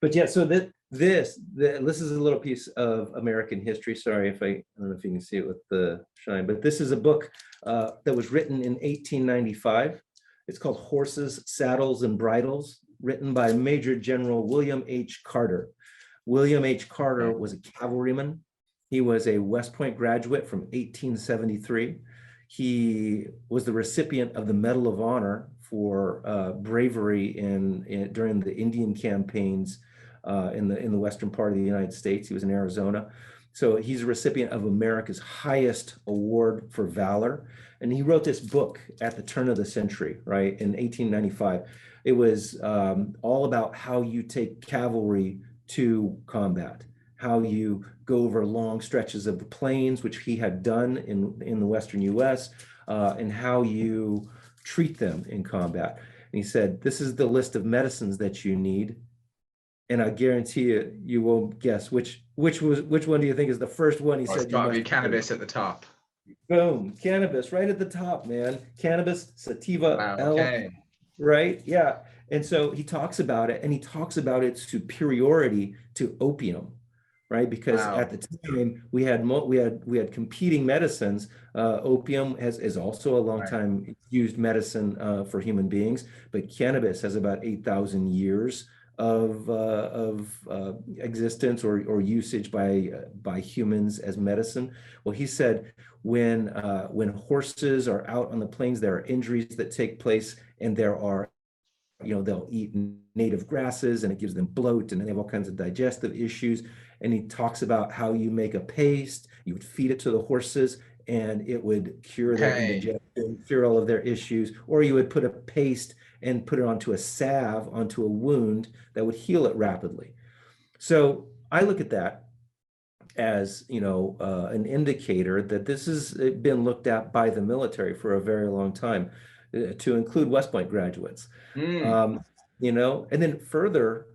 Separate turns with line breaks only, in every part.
But yeah, so this is a little piece of American history. Sorry if I don't know if you can see it with the shine, but this is a book that was written in 1895. It's called Horses, Saddles, and Bridles, written by Major General William H. Carter. William H. Carter was a cavalryman. He was a West Point graduate from 1873. He was the recipient of the Medal of Honor for bravery during the Indian campaigns in the western part of the United States. He was in Arizona. So he's a recipient of America's highest award for valor. And he wrote this book at the turn of the century, right, in 1895. It was all about how you take cavalry to combat, how you go over long stretches of the plains, which he had done in the Western US, and how you treat them in combat. And he said, this is the list of medicines that you need. And I guarantee you, you won't guess which one do you think is the first one he said?
It's got to be cannabis at the top.
Boom, cannabis right at the top, man. Cannabis, sativa,
Wow,
L,
okay.
right? Yeah. And so he talks about it, and he talks about its superiority to opium, right? Because at the time we had competing medicines. Opium is also a long time used medicine for human beings, but cannabis has about 8,000 years of existence or usage by humans as medicine. Well, he said when horses are out on the plains, there are injuries that take place, and there are, they'll eat native grasses and it gives them bloat, and they have all kinds of digestive issues. And he talks about how you make a paste, you would feed it to the horses, and it would cure their indigestion, cure all of their issues. Or you would put a paste and put it onto a salve, onto a wound that would heal it rapidly. So I look at that as, an indicator that this has been looked at by the military for a very long time, to include West Point graduates. And then further,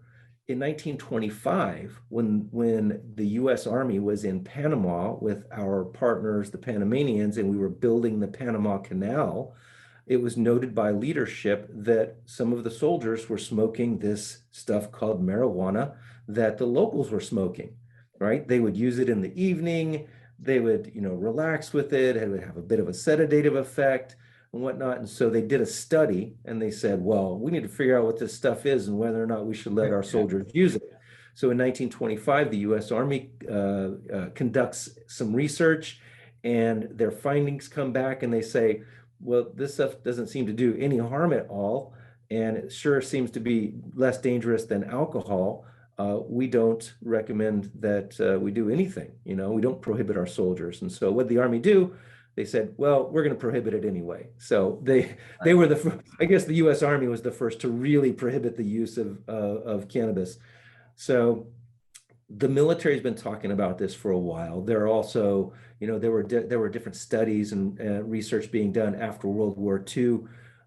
in 1925, when the U.S. Army was in Panama with our partners, the Panamanians, and we were building the Panama Canal, it was noted by leadership that some of the soldiers were smoking this stuff called marijuana that the locals were smoking, right? They would use it in the evening. They would, relax with it. It would have a bit of a sedative effect and whatnot. And so they did a study, and they said, well, we need to figure out what this stuff is and whether or not we should let our soldiers use it. So in 1925, the U.S. Army conducts some research, and their findings come back, and they say, well, this stuff doesn't seem to do any harm at all, and it sure seems to be less dangerous than alcohol. We don't recommend that we do anything. We don't prohibit our soldiers. And so what did the Army do? They said, well, we're going to prohibit it anyway. So they were I guess the U.S. Army was the first to really prohibit the use of cannabis. So the military has been talking about this for a while. There are also, there were different studies and research being done after World War II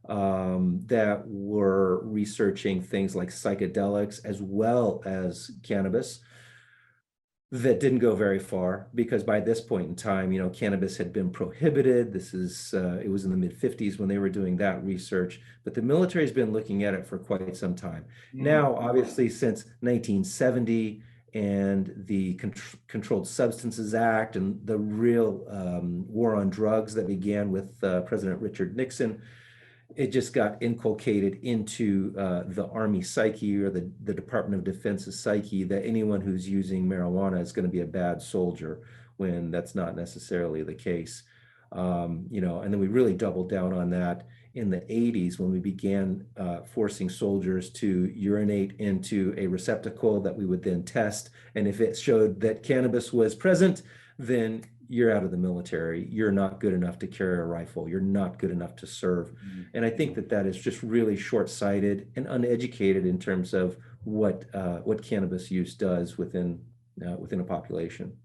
that were researching things like psychedelics as well as cannabis. That didn't go very far, because by this point in time, cannabis had been prohibited. This is, it was in the mid-50s when they were doing that research, but the military has been looking at it for quite some time. Now, obviously, since 1970 and the Controlled Substances Act and the real war on drugs that began with President Richard Nixon, it just got inculcated into the Army psyche, or the Department of Defense's psyche, that anyone who's using marijuana is going to be a bad soldier, when that's not necessarily the case. And then we really doubled down on that in the 80s when we began forcing soldiers to urinate into a receptacle that we would then test. And if it showed that cannabis was present, then you're out of the military. You're not good enough to carry a rifle. You're not good enough to serve. And I think that is just really short-sighted and uneducated in terms of what cannabis use does within a population.